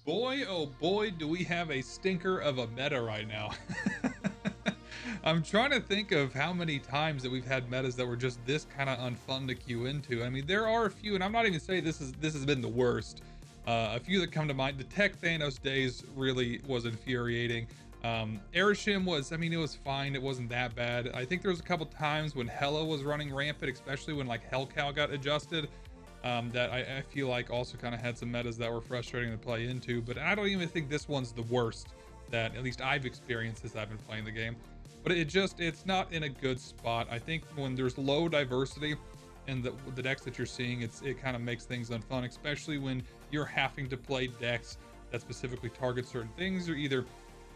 boy, oh boy, do we have a stinker of a meta right now. I'm trying to think of how many times that we've had metas that were just this kind of unfun to queue into. I mean, there are a few, and I'm not even saying this has been the worst. A few that come to mind. The Tech Thanos days really was infuriating. Airshim was, I mean, it was fine. It wasn't that bad. I think there was a couple times when Hella was running rampant, especially when like Hellcow got adjusted. That I feel like also kind of had some metas that were frustrating to play into, but I don't even think this one's the worst that at least I've experienced as I've been playing the game. But it's not in a good spot. I think when there's low diversity in the decks that you're seeing, it kind of makes things unfun, especially when you're having to play decks that specifically target certain things. You're either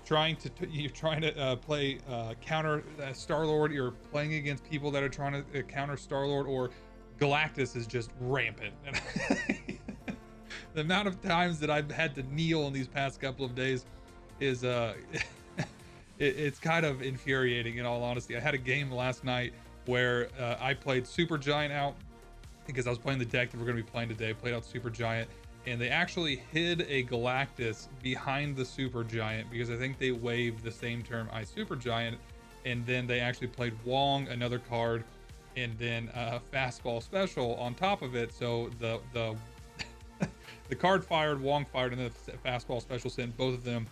trying to play counter Star-Lord, you're playing against people that are trying to counter Star-Lord, or Galactus is just rampant. And the amount of times that I've had to kneel in these past couple of days is it's kind of infuriating, in all honesty. I had a game last night where I played Supergiant out because I was playing the deck that we're going to be playing today. Played out Supergiant, and they actually hid a Galactus behind the Supergiant because I think they waived the same turn I Supergiant, and then they actually played Wong, another card, and then Fastball Special on top of it. So the the card fired, Wong fired, and then the Fastball Special sent both of them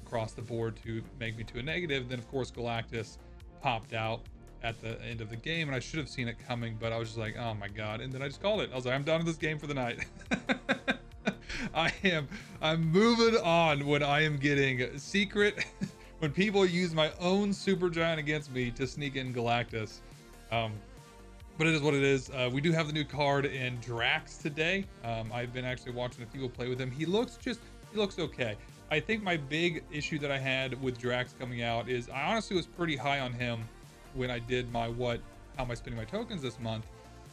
across the board to make me to a negative. Then of course Galactus popped out at the end of the game, and I should have seen it coming, but I was just like, oh my god. And then I just called it. I was like, I'm done with this game for the night. I'm moving on when I am getting secret when people use my own Supergiant against me to sneak in Galactus. But it is what it is. We do have the new card in Drax today. I've been actually watching a few people play with him. He looks okay. I think my big issue that I had with Drax coming out is I honestly was pretty high on him when I did my how am I spending my tokens this month.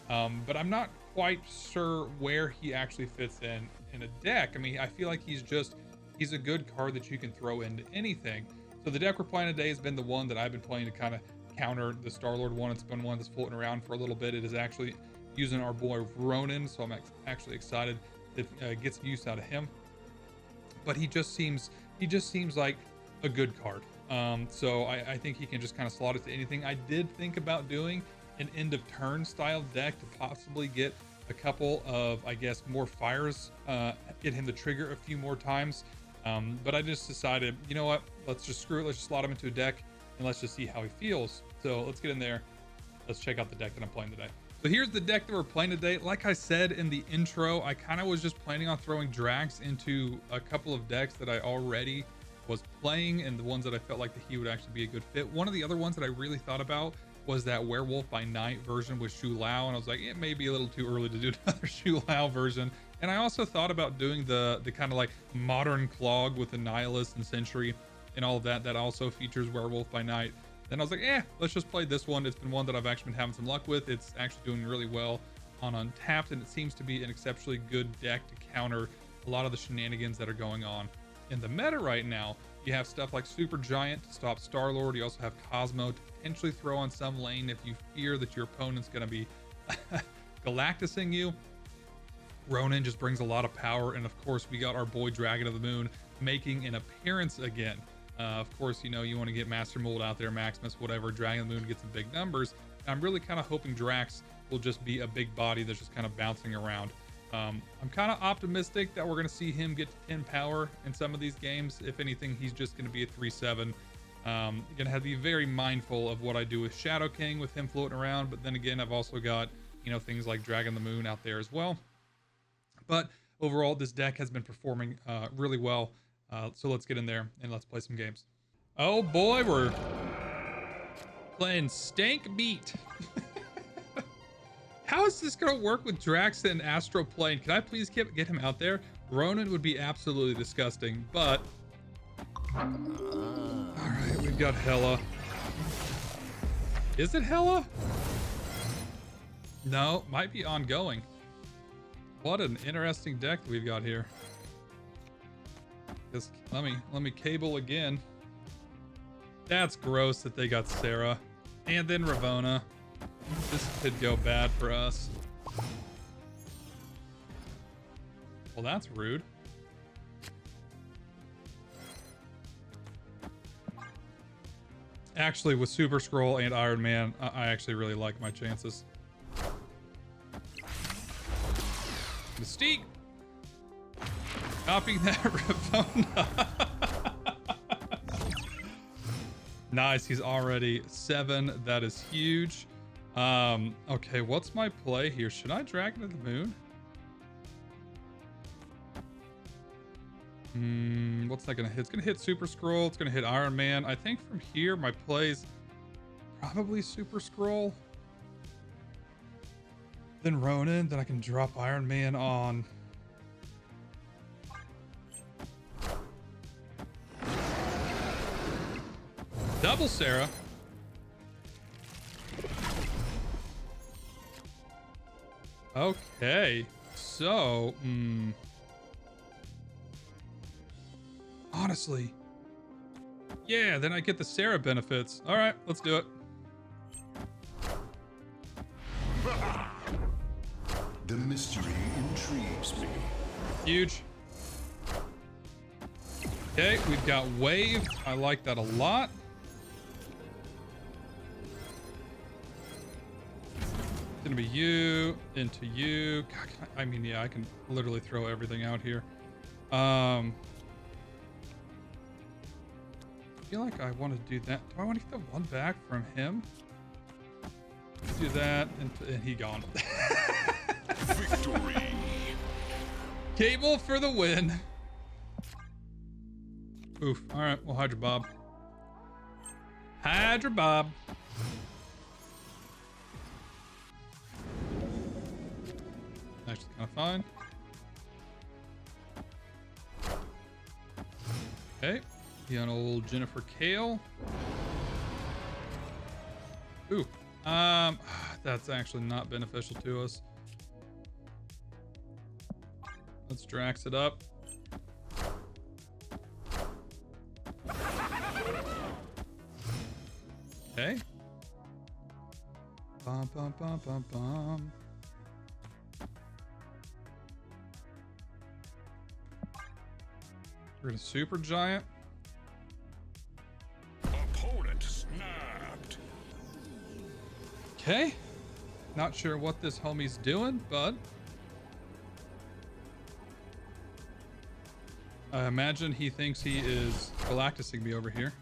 But I'm not quite sure where he actually fits in a deck. I mean, I feel like he's a good card that you can throw into anything. So the deck we're playing today has been the one that I've been playing to kind of counter the Star-Lord one. It's been one that's floating around for a little bit. It is actually using our boy Ronan, so I'm actually excited to get some use out of him. But he just seems like a good card. So I think he can just kind of slot it to anything. I did think about doing an end of turn style deck to possibly get a couple of, I guess, more fires, get him to trigger a few more times. But I just decided, you know what? Let's just screw it. Let's just slot him into a deck and let's just see how he feels. So let's get in there. Let's check out the deck that I'm playing today. So here's the deck that we're playing today. Like I said in the intro, I kind of was just planning on throwing Drax into a couple of decks that I already was playing, and the ones that I felt like that he would actually be a good fit. One of the other ones that I really thought about was that Werewolf by Night version with Shu Lao, and I was like, it may be a little too early to do another Shu Lao version. And I also thought about doing the kind of like modern Clog with the Nihilist and Sentry and all of that also features Werewolf by Night. Then I was like, let's just play this one. It's been one that I've actually been having some luck with. It's actually doing really well on Untapped, and it seems to be an exceptionally good deck to counter a lot of the shenanigans that are going on in the meta right now. You have stuff like Supergiant to stop Star-Lord. You also have Cosmo to potentially throw on some lane if you fear that your opponent's going to be Galactusing you. Ronan just brings a lot of power, and of course we got our boy Dragon of the Moon making an appearance again. Of course, you know, you want to get Master Mold out there, Maximus, whatever. Dragon of the Moon gets some big numbers. And I'm really kind of hoping Drax will just be a big body that's just kind of bouncing around. I'm kind of optimistic that we're going to see him get to 10 power in some of these games. If anything, he's just going to be a 3-7. Going to have to be very mindful of what I do with Shadow King with him floating around. But then again, I've also got, you know, things like Dragon of the Moon out there as well. But overall, this deck has been performing really well. So let's get in there and let's play some games. Oh boy, we're playing Stank Beat. How is this gonna work with Drax and Astro Plane? Can I please get him out there? Ronan would be absolutely disgusting, but all right, we've got Hella. Is it Hella? No, might be ongoing. What an interesting deck we've got here. Just let me cable again. That's gross that they got Sarah and then Ravona. This could go bad for us. Well, that's rude. Actually, with Super Scroll and Iron Man, I actually really like my chances. Mystique! Copying that Ravonna. Nice, he's already 7. That is huge. Okay, what's my play here? Should I drag into the moon? What's that gonna hit? It's gonna hit Super Scroll. It's gonna hit Iron Man. I think from here, my play's probably Super Scroll. Then Ronan. Then I can drop Iron Man on. Double Sarah. Okay. So, honestly, yeah, then I get the Sarah benefits. All right, let's do it. The mystery intrigues me. Huge. Okay, we've got Wave. I like that a lot. It's gonna be you, into you. God, I mean, yeah, I can literally throw everything out here. I feel like I want to do that. Do I want to get the one back from him? Let's do that, and he gone. Victory. Cable for the win. Oof. All right. Well, Hydra Bob. Hydra Bob. Actually, kind of fine. Okay. Got old Jennifer Kale. Ooh. That's actually not beneficial to us. Let's Drax it up. Okay. Bum, bum, bum, bum, bum. We're gonna Supergiant. Opponent snapped. Okay. Not sure what this homie's doing, but I imagine he thinks he is Galactusing me over here.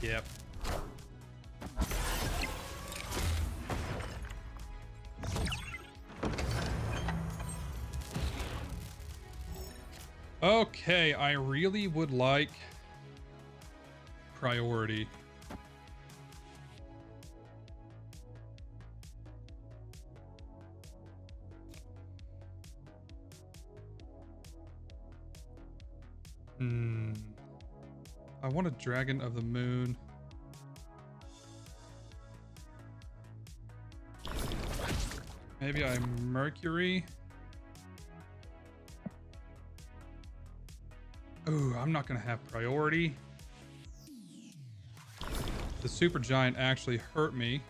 Yep. Okay, I really would like priority. I want a Dragon of the Moon. Maybe I'm Mercury. Ooh, I'm not gonna have priority. The Supergiant actually hurt me.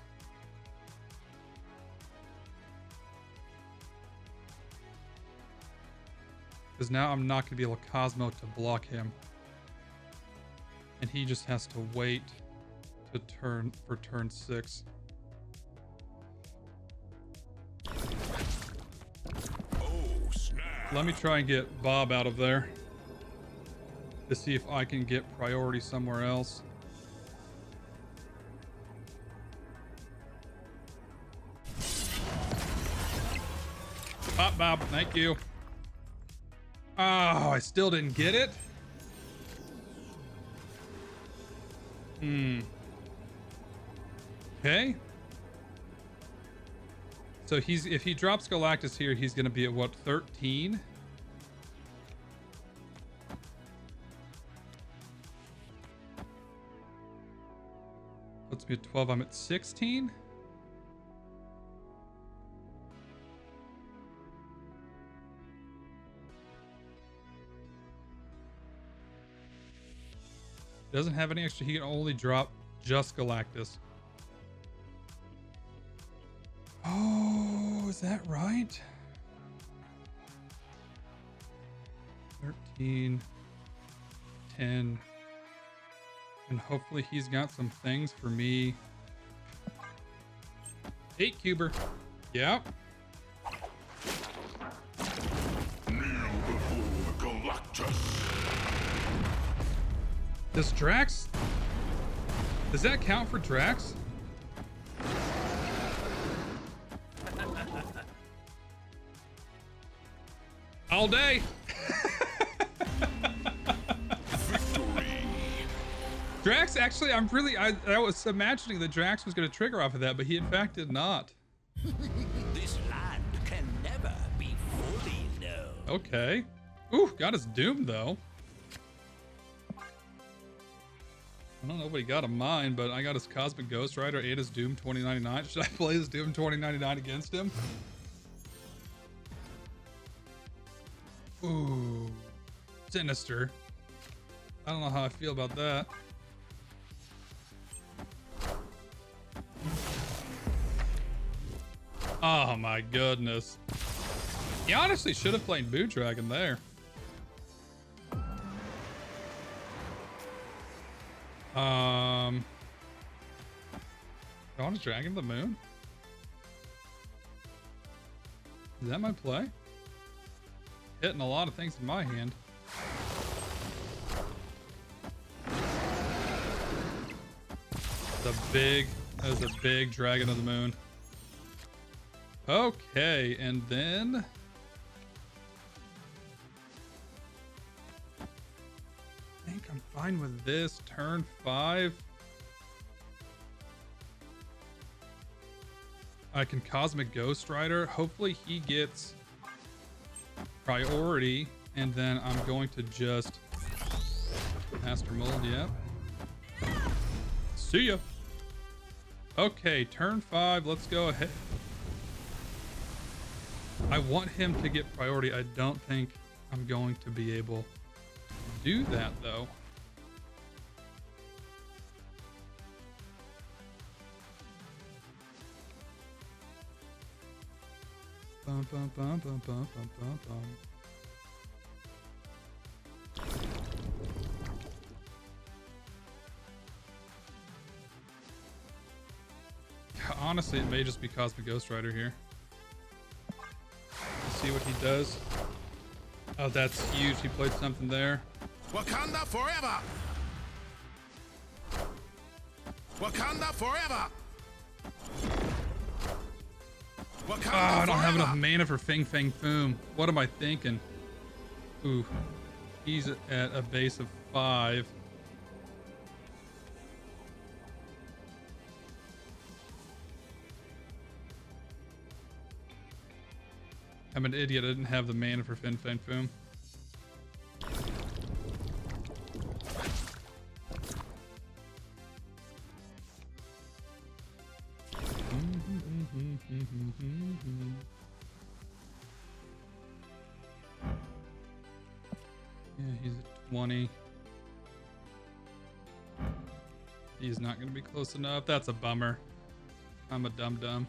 Because now I'm not gonna be able to Cosmo to block him. And he just has to wait to turn for turn 6. Oh, snap. Let me try and get Bob out of there to see if I can get priority somewhere else. Pop Bob, thank you. Oh, I still didn't get it. Okay. So if he drops Galactus here, he's gonna be at what, 13? Puts me at 12. I'm at 16. Doesn't have any extra. He can only drop just Galactus. Oh, is that right? 13, 10. And hopefully he's got some things for me. 8 cuber. Yep. Kneel before Galactus. Does Drax... Does that count for Drax? All day. Victory. Drax, actually, I was imagining that Drax was going to trigger off of that, but he in fact did not. This land can never be fully known. Okay. Ooh, got his Doom though. I don't know what he got of mine, but I got his Cosmic Ghost Rider and his Doom 2099. Should I play his Doom 2099 against him? Ooh, sinister. I don't know how I feel about that. Oh my goodness. He honestly should have played Boo Dragon there. I want to Dragon the Moon? Is that my play? Hitting a lot of things in my hand. That was a big Dragon of the Moon. Okay, and then I think I'm fine with this. Turn 5. I can Cosmic Ghost Rider. Hopefully he gets priority, and then I'm going to just Master Mold. Yep. See ya. Okay, turn 5. Let's go ahead. I want him to get priority. I don't think I'm going to be able to do that though. Bum, bum, bum, bum, bum, bum, bum, bum. Honestly, it may just be Cosmic Ghost Rider here. Let's see what he does. Oh, that's huge. He played something there. Wakanda forever. Wakanda forever. Wakanda Oh, I don't have forever. enough mana for Fing Fang Foom. What am I thinking? Ooh, he's at a base of 5. I'm an idiot. I didn't have the mana for Fin Fang Foom. Yeah, he's at 20. He's not going to be close enough. That's a bummer. I'm a dum-dum.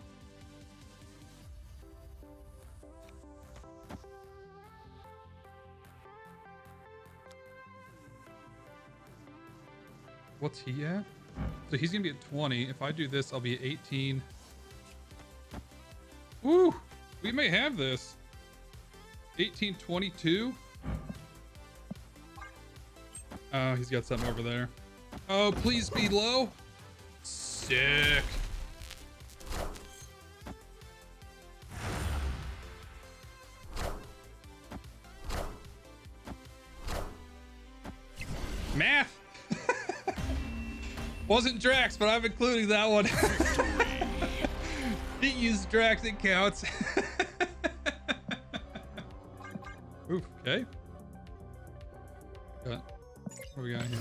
What's he at? So he's gonna be at 20. If I do this, I'll be at 18. Woo! We may have this. 1822. Oh, he's got something over there. Oh, please be low. Sick. Math. Wasn't Drax, but I'm including that one. He used Drax, it counts. Oof, okay. What do we got here?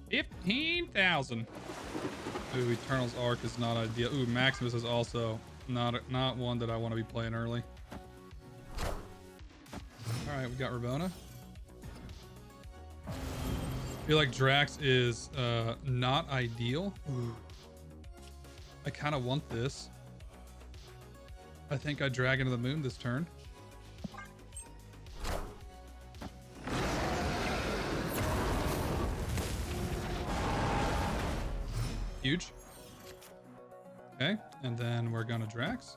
15,000. Ooh, Eternal's Arc is not ideal. Ooh, Maximus is also not one that I want to be playing early. All right, we got Rabona. I feel like Drax is not ideal. Ooh. I kind of want this. I think I drag into the moon this turn. Huge. Okay, and then we're gonna Drax.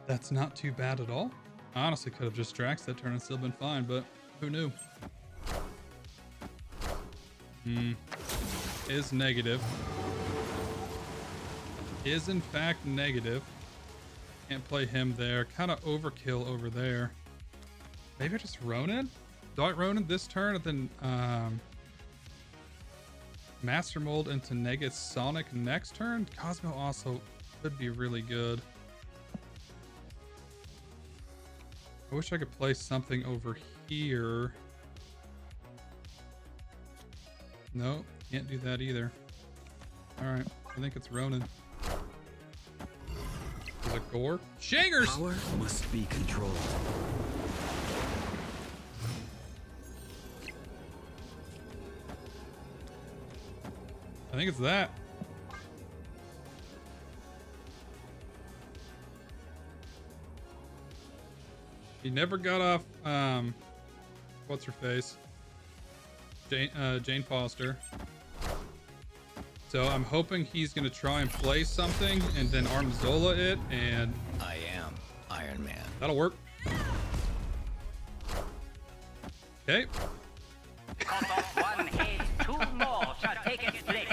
That's not too bad at all. I honestly could have just Drax that turn and still been fine, but who knew? Is negative. Is in fact negative. Can't play him there. Kind of overkill over there. Maybe I just Ronan? Do I Ronan this turn and then Master Mold into Negasonic next turn? Cosmo also could be really good. I wish I could play something over here. No, can't do that either. Alright, I think it's Ronan. Is it Gore? Shangers! Power must be controlled. I think it's that. He never got off, what's her face? Jane Foster. So I'm hoping he's gonna try and play something and then Armazola it, and I am Iron Man. that'll work. Okay. Cut off one head, two more shall take its place.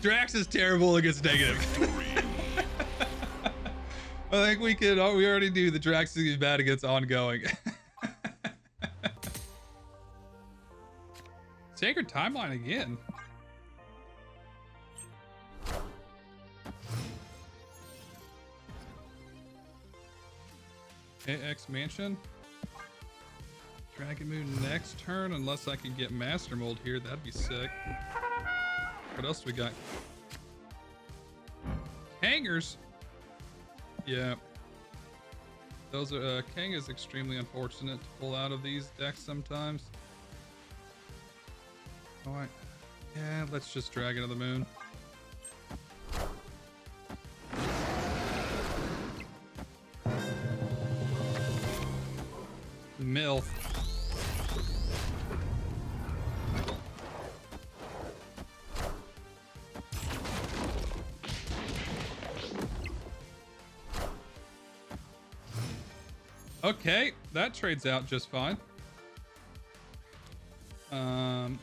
Drax is terrible against negative. I think we could. Oh, we already knew the Drax is bad against ongoing. Sacred Timeline again. AX Mansion. Dragon Moon next turn, unless I can get Master Mold here. That'd be sick. What else do we got? Hangers. Yeah. Those are Kang is extremely unfortunate to pull out of these decks sometimes. Alright. Yeah, let's just drag it to the moon. MILF. Okay, that trades out just fine.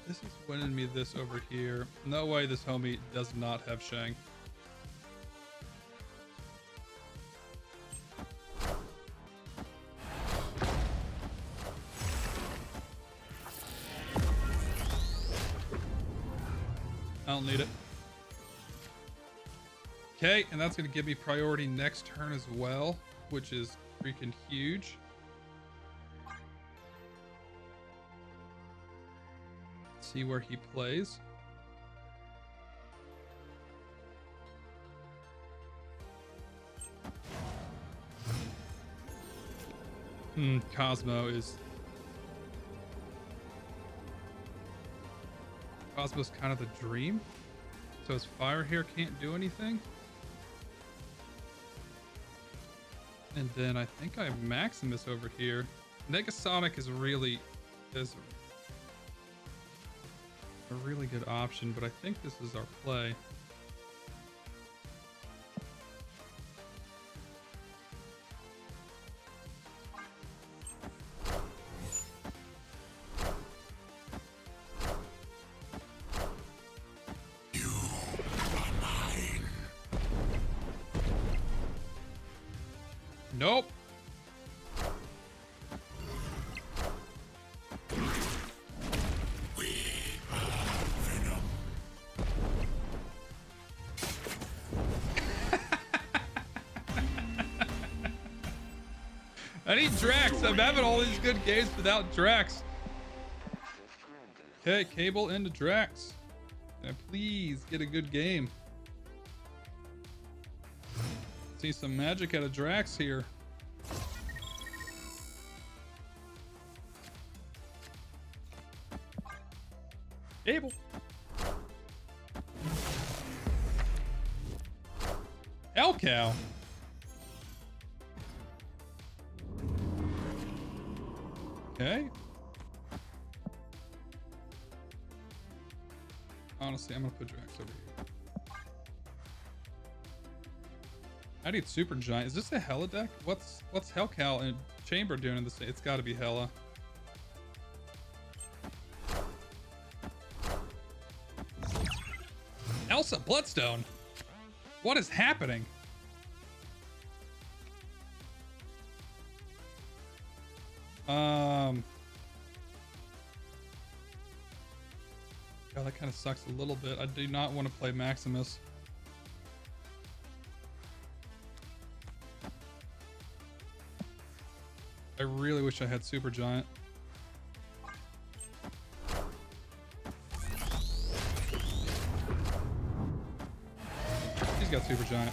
This is winning me this over here. No way this homie does not have Shang. I don't need it. Okay, and that's going to give me priority next turn as well, which is freaking huge. See where he plays. Cosmo is... Cosmo's kind of the dream. So his fire here can't do anything. And then I think I have Maximus over here. Negasonic is really a really good option, but I think this is our play. You are mine. Nope. I need Drax. I'm having all these good games without Drax. Okay, Cable into Drax. Can I please get a good game? See some magic out of Drax here. Cable. Hell cow. Okay. Honestly, I'm gonna put Drax over here. I need Supergiant. Is this a Hella deck? What's Hellcal and Chamber doing in this? It's got to be Hella. Elsa Bloodstone. What is happening? God, that kind of sucks a little bit. I do not want to play Maximus. I really wish I had Supergiant. He's got Supergiant.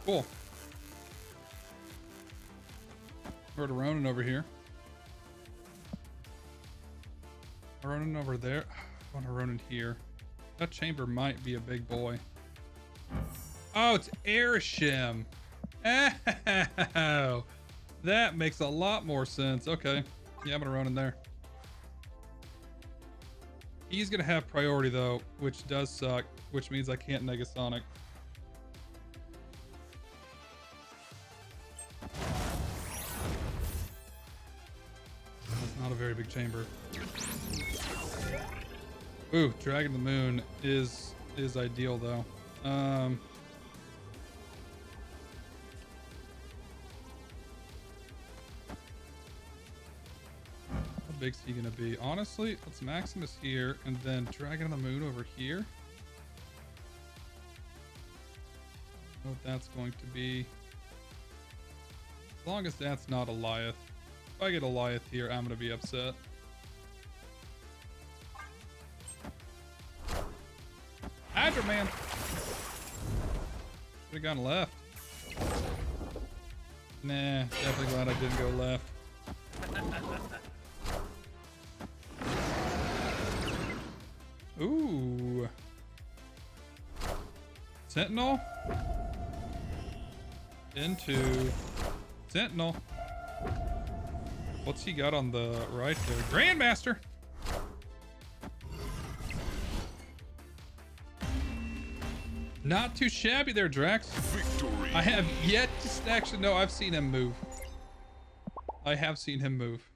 Cool. We're to Ronan over here. Ronan over there. I want a Ronan here. That chamber might be a big boy. Oh, it's Airshim. Oh, that makes a lot more sense. Okay. Yeah, I'm gonna Ronan there. He's gonna have priority though, which does suck, which means I can't Negasonic. That's not a very big chamber. Ooh, Dragon of the Moon is ideal though. How big's he gonna be? Honestly, let's Maximus here and then Dragon of the Moon over here. Know what that's going to be. As long as that's not Eliath. If I get Eliath here, I'm gonna be upset. Hydra Man. Should've gone left. Nah, definitely glad I didn't go left. Ooh. Sentinel. Into Sentinel. What's he got on the right there? Grandmaster. Not too shabby there, Drax. Victory. I have yet to actually, no, I've seen him move. I have seen him move.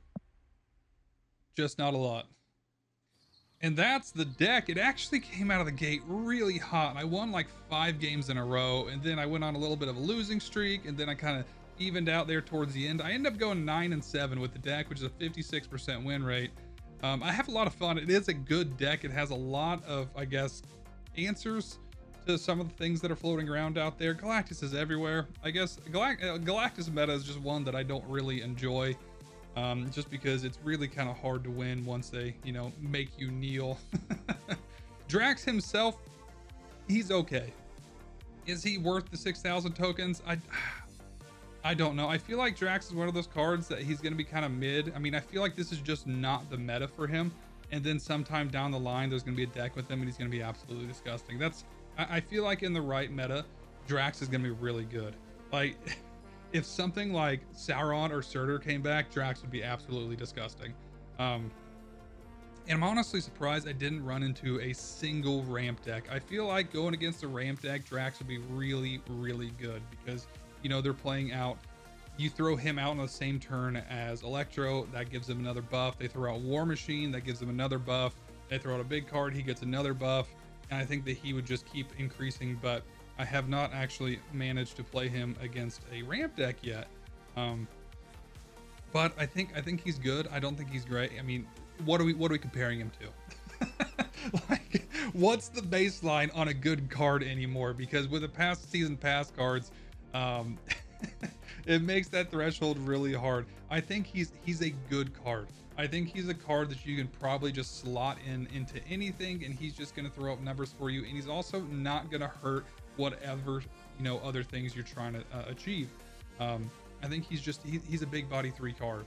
Just not a lot. And that's the deck. It actually came out of the gate really hot. I won like 5 games in a row, and then I went on a little bit of a losing streak, and then I kind of evened out there towards the end. I ended up going 9-7 with the deck, which is a 56% win rate. I have a lot of fun. It is a good deck. It has a lot of, I guess, answers to some of the things that are floating around out there. Galactus is everywhere. I guess Galactus meta is just one that I don't really enjoy. Just because it's really kind of hard to win once they, you know, make you kneel. Drax himself, he's okay. Is he worth the 6,000 tokens? I don't know. I feel like Drax is one of those cards that he's going to be kind of mid. I mean, I feel like this is just not the meta for him. And then sometime down the line, there's going to be a deck with him and he's going to be absolutely disgusting. I feel like in the right meta, Drax is going to be really good. Like, if something like Sauron or Surtur came back, Drax would be absolutely disgusting. And I'm honestly surprised I didn't run into a single ramp deck. I feel like going against a ramp deck, Drax would be really, really good because, you know, they're playing out. You throw him out on the same turn as Electro, that gives him another buff. They throw out War Machine, that gives him another buff. They throw out a big card, he gets another buff. And I think that he would just keep increasing, but I have not actually managed to play him against a ramp deck yet. But I think he's good. I don't think he's great. I mean, what are we comparing him to? Like, what's the baseline on a good card anymore? Because with the past season pass cards, it makes that threshold really hard. I think he's a good card. I think he's a card that you can probably just slot into anything, and he's just going to throw up numbers for you. And he's also not going to hurt whatever, you know, other things you're trying to achieve. I think he's a big body 3 card.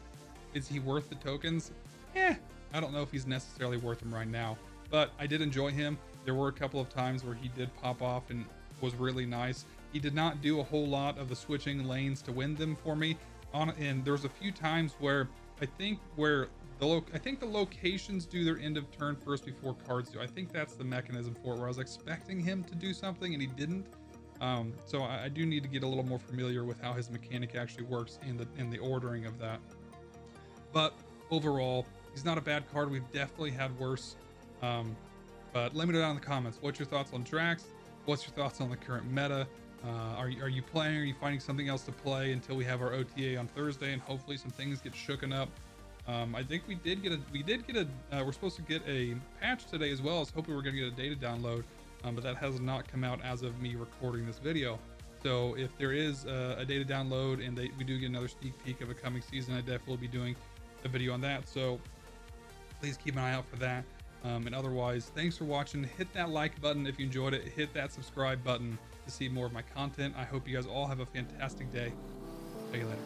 Is he worth the tokens? I don't know if he's necessarily worth them right now, but I did enjoy him. There were a couple of times where he did pop off and was really nice. He did not do a whole lot of the switching lanes to win them for me. And there was a few times where I think where I think the locations do their end of turn first before cards do. I think that's the mechanism for it, where I was expecting him to do something and he didn't. So I do need to get a little more familiar with how his mechanic actually works in the ordering of that. But overall, he's not a bad card. We've definitely had worse. But let me know down in the comments. What's your thoughts on Drax? What's your thoughts on the current meta? Are you playing? Are you finding something else to play until we have our OTA on Thursday and hopefully some things get shooken up? I think we did get a we're supposed to get a patch today as well. I was hoping we were going to get a data download, but that has not come out as of me recording this video. So if there is a data download and we do get another sneak peek of a coming season, I definitely will be doing a video on that. So please keep an eye out for that. And otherwise, thanks for watching. Hit that like button if you enjoyed it. Hit that subscribe button to see more of my content. I hope you guys all have a fantastic day. See you later.